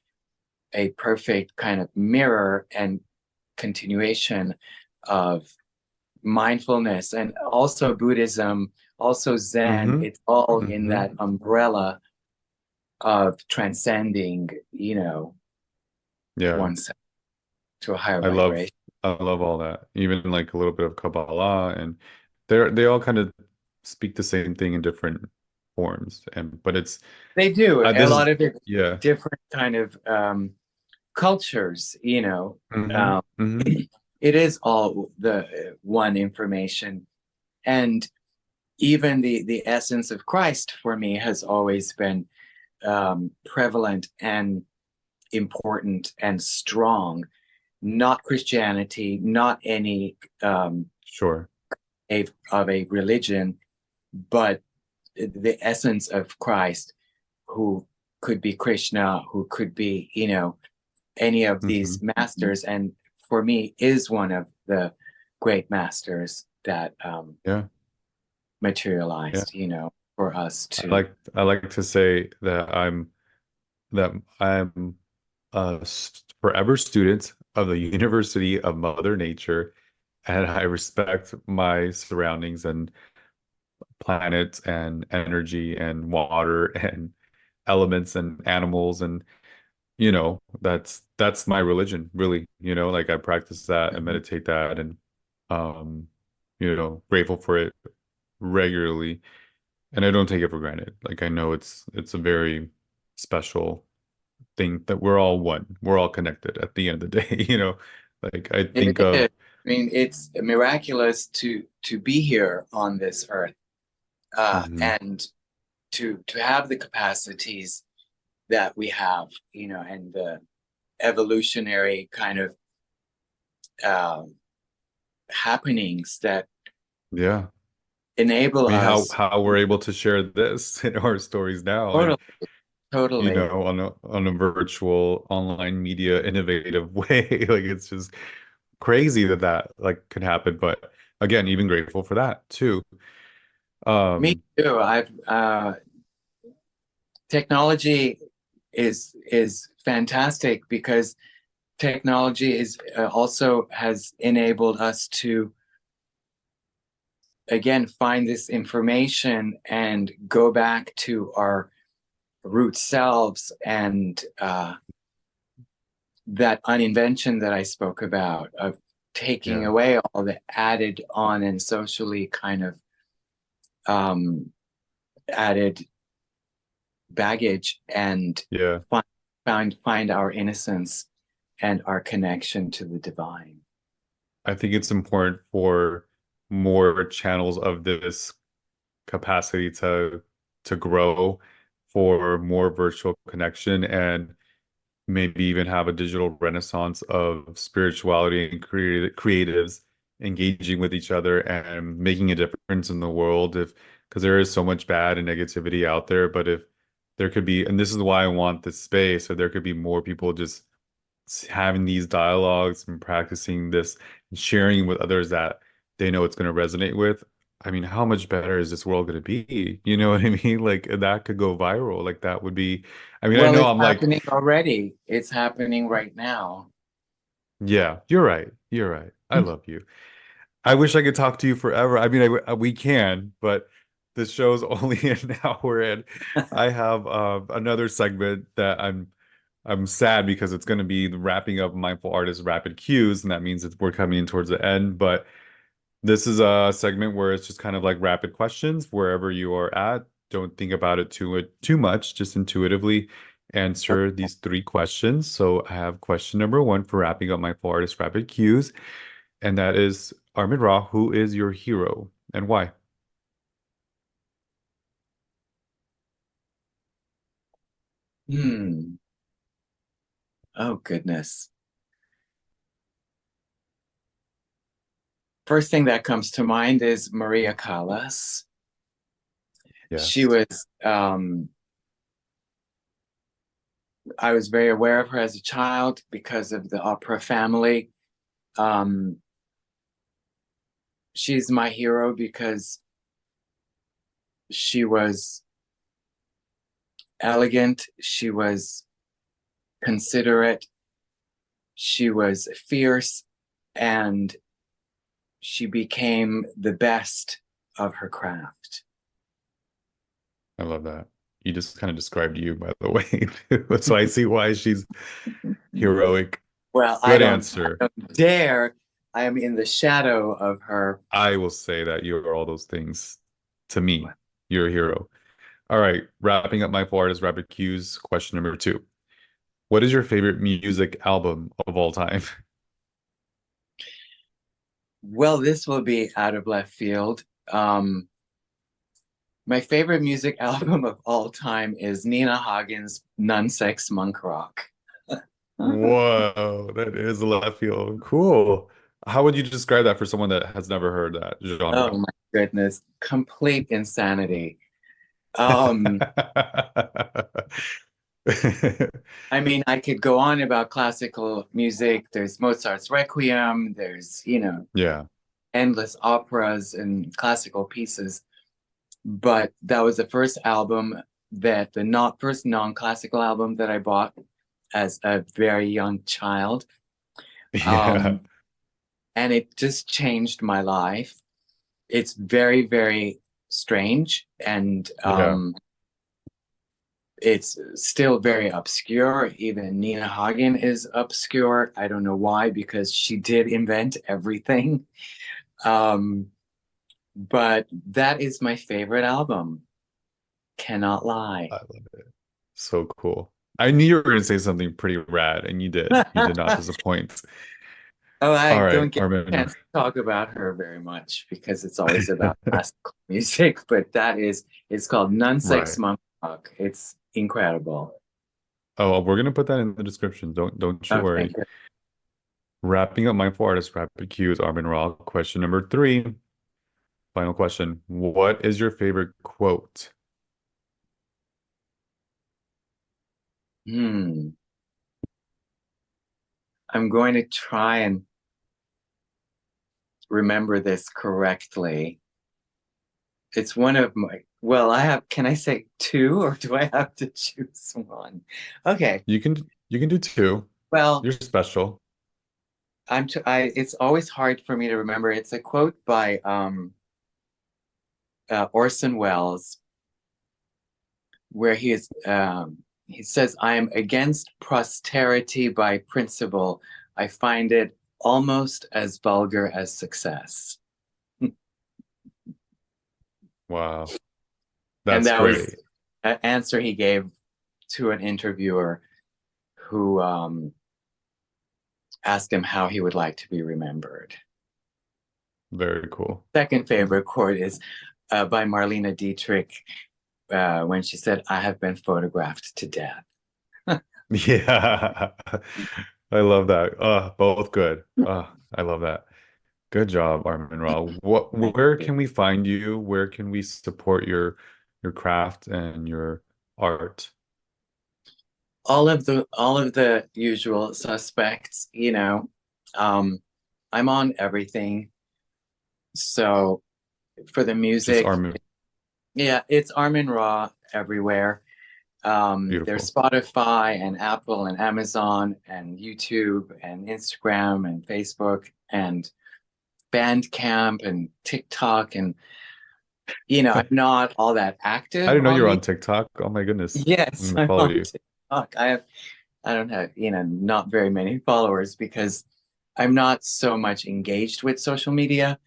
a perfect kind of mirror and continuation of mindfulness, and also Buddhism, also Zen. Mm-hmm. It's all in Mm-hmm. that umbrella of transcending, Yeah. oneself to a higher I love vibration. I love all that. Even like a little bit of Kabbalah, and they all kind of speak the same thing in different forms. And but it's They do a this lot is of it, yeah. different kind of cultures. Mm-hmm. Um, Mm-hmm. it is all the one information, and even the essence of Christ for me has always been prevalent and important and strong. Not Christianity, not any Sure. of a religion, but the essence of Christ, who could be Krishna, who could be, any of Mm-hmm. these masters, and for me is one of the great masters that Yeah. Yeah. materialized, for us to. I like to say that I'm a forever student of the University of Mother Nature, and I respect my surroundings and planets and energy and water and elements and animals, and that's my religion, really. Like I practice that and Mhm. meditate that, and um grateful for it regularly, and I don't take it for granted. Like I know it's a very special thing that we're all one. We're all connected at the end of the day. Like I It think is. of I mean, it's miraculous to be here on this earth, mhm, and to have the capacities that we have, and the evolutionary kind of um, happenings that yeah. enable I mean, us. how we're able to share this in our stories now, and Totally, totally. on a virtual online media innovative way. Like it's just crazy that like could happen. But again, even grateful for that too. Me Um, too. I've Technology is fantastic because technology is also has enabled us to again find this information and go back to our root selves, and that uninvention that I spoke about of taking yeah, away all the added on and socially kind of um, added baggage, and yeah. find our innocence and our connection to the divine. I think it's important for more channels of this capacity to grow, for more virtual connection, and maybe even have a digital renaissance of spirituality and creatives engaging with each other and making a difference in the world. If Because there is so much bad and negativity out there, but if there could be, and this is why I want this space, so there could be more people just having these dialogues and practicing this and sharing with others that they know it's going to resonate with. I mean, how much better is this world going to be? You know what I mean? Like that could go viral. Like that would be, I mean, I Well, know it's I'm like, happening already. It's happening right now. yeah, you're right. You're right. I love you. I wish I could talk to you forever. I mean, we can, but the show's only an hour, and I have another segment that I'm sad because it's going to be the wrapping up Mindful Artist Rapid Cues, and that means that we're coming in towards the end. But this is a segment where it's just kind of like rapid questions wherever you are at. Don't think about it too much, just intuitively answer these three questions. So I have question number one for wrapping up Mindful Artist Rapid Cues, and that is Armen Ra, who is your hero and why? Hmm. Oh, goodness. First thing that comes to mind is Maria Callas. She Yes. was, I was very aware of her as a child because of the opera family. Um, she's my hero because she was elegant, she was considerate, she was fierce, and she became the best of her craft. I love that. You just kind of described you, by the way. So I see why she's heroic. Well, Good answer. I don't dare. I am in the shadow of her. I will say that you are all those things to me. You're a hero. All right, wrapping up my four artist rapid cues. Question number two. What is your favorite music album of all time? Well, this will be out of left field. My favorite music album of all time is Nina Hagen's Nunsex Monk Rock. Whoa, that is left field. Cool. How would you describe that for someone that has never heard that Oh genre? my goodness, complete insanity. Um, I mean, I could go on about classical music. There's Mozart's Requiem, there's, Yeah. endless operas and classical pieces. But that was the first album that the not first non-classical album that I bought as a very young child. Yeah. Um, and it just changed my life. It's very, very strange, and Yeah. it's still very obscure. Even Nina Hagen is obscure. I don't know why, because she did invent everything. Um, but that is my favorite album. Cannot lie. I love it. So cool. I knew you were going to say something pretty rad, and you did. You did not disappoint. Oh, I All right, don't get a Armin. chance to talk about her very much because it's always about classical music, but it's called Nunsex Right. Monk Rock. It's incredible. Oh, we're gonna put that in the description. Don't you Okay, worry. Wrapping up my four artist rapid cues, Armen Ra. Question number three. Final question. What is your favorite quote? good. I'm going to try and remember this correctly. It's one of my, well, can I say two or do I have to choose one? Okay, You can do two. well, You're special. it's always hard for me to remember. It's a quote by Orson Welles, where he says, "I am against posterity by principle. I find it almost as vulgar as success." Wow. And That's that was great. an answer he gave to an interviewer who asked him how he would like to be remembered. Very cool. Second favorite quote is by Marlene Dietrich when she said, "I have been photographed to death." Yeah. I love that. Both good. I love that. Good job, Armin Ra. Thank Where you. can we find you? Where can we support your craft and your art? All of the usual suspects, I'm on everything. So for the Just music, Armin. yeah, it's Armen Ra everywhere. There's Beautiful. Spotify and Apple and Amazon and YouTube and Instagram and Facebook and Bandcamp and TikTok, and I'm not all that I active didn't know you on were these. on TikTok. Oh my goodness. I'm Yes, gonna I'm follow on you. TikTok. I don't have, not very many followers because I'm not so much engaged with social media.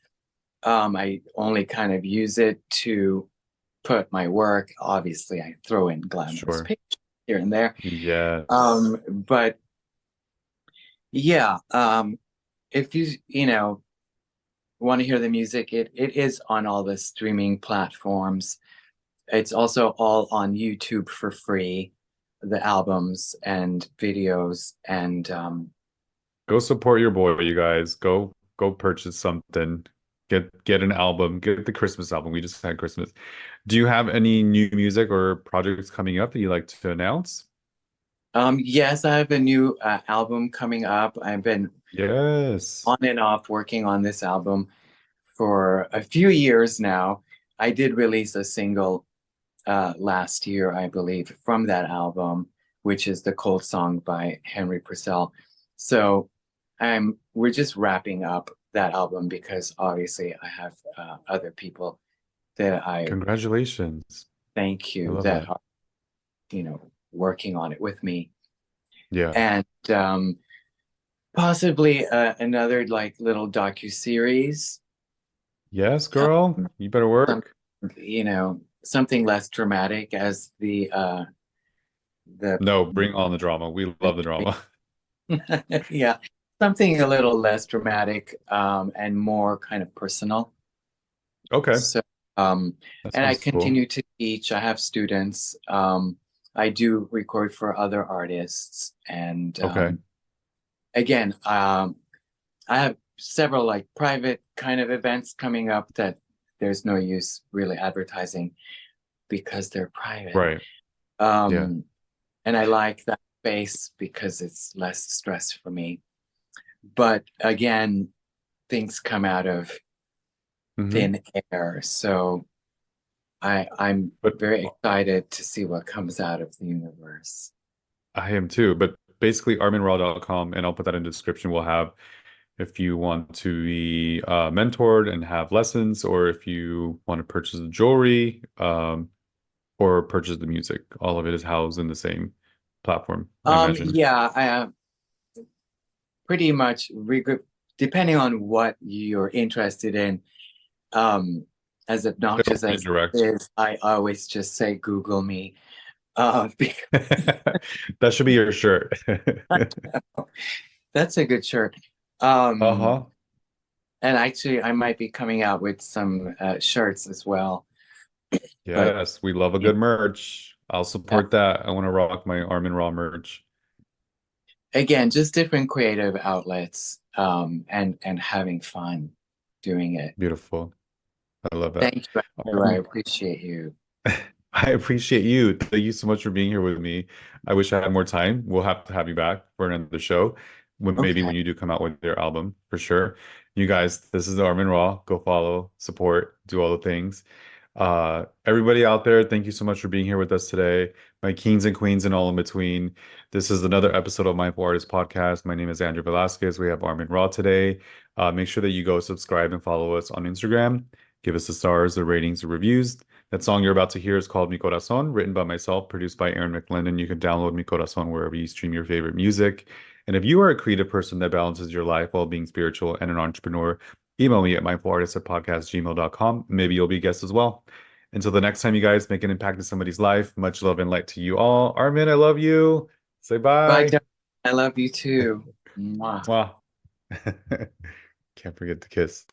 I only kind of use it to put my work. Obviously, I throw in glamorous Sure. pictures here and there. Yes. But yeah, if you want to hear the music, it is on all the streaming platforms. It's also all on YouTube for free. the albums and videos, and Go support your boy, you guys. Go purchase something. Get an album. Get the Christmas album. We just had Christmas. Do you have any new music or projects coming up that you like to announce? yes, I have a new album coming up. I've been Yes. on and off working on this album for a few years now. I did release a single last year, I believe, from that album, which is The Cold Song by Henry Purcell. So we're just wrapping up that album because obviously I have other people that I Congratulations. thank I you love that that. are, working on it with me. Yeah. And possibly another like little docu-series, Yes, girl. You better some, work. something less dramatic as the No, bring on the drama. We love the drama. yeah, something a little less dramatic and more kind of personal. Okay. So That and I sounds cool. continue to teach. I have students. I do record for other artists, and Okay. again, I have several like private kind of events coming up that there's no use really advertising because they're private. Right. Yeah. And I like that space because it's less stress for me. But again, things come out of Hmm. thin air. So I'm But very excited to see what comes out of the universe. I am too. But basically, armenra.com, and I'll put that in the description. We'll have if you want to be mentored and have lessons, or if you want to purchase the jewelry, or purchase the music. All of it is housed in the same platform, I imagine. Yeah, I pretty much depending on what you're interested in. As It'll obnoxious as it redirect. is, I always just say Google me. Because That should be your shirt. that's a good shirt. Um, Uh-huh. and actually, I might be coming out with some shirts as well. But Yes, we love a you good merch. I'll know, support that. I want to rock my Armen Ra merch. again, just different creative outlets, and having fun doing it. Beautiful. I love that. Thank you, Andrew. I appreciate you. I appreciate you. Thank you so much for being here with me. I wish I had more time. We'll have to have you back for another show when maybe Okay. when you do come out with your album for sure. You guys, this is Armen Ra. Go follow, support, do all the things. Everybody out there, thank you so much for being here with us today. My kings and queens and all in between. This is another episode of Mindful Artist Podcast. My name is Andrew Velasquez. We have Armen Ra today. Make sure that you go subscribe and follow us on Instagram. Give us the stars, the ratings, the reviews. That song you're about to hear is called Mi Corazón, written by myself, produced by Aaron McLendon. You can download Mi Corazón wherever you stream your favorite music. And if you are a creative person that balances your life while being spiritual and an entrepreneur, email me at mindfulartist@podcastgmail.com. Maybe you'll be a guest as well. Until the next time, you guys make an impact in somebody's life. Much love and light to you all. Armin, I love you. Say Bye, bye. John. I love you too. Mwah. Mwah. Can't forget to kiss.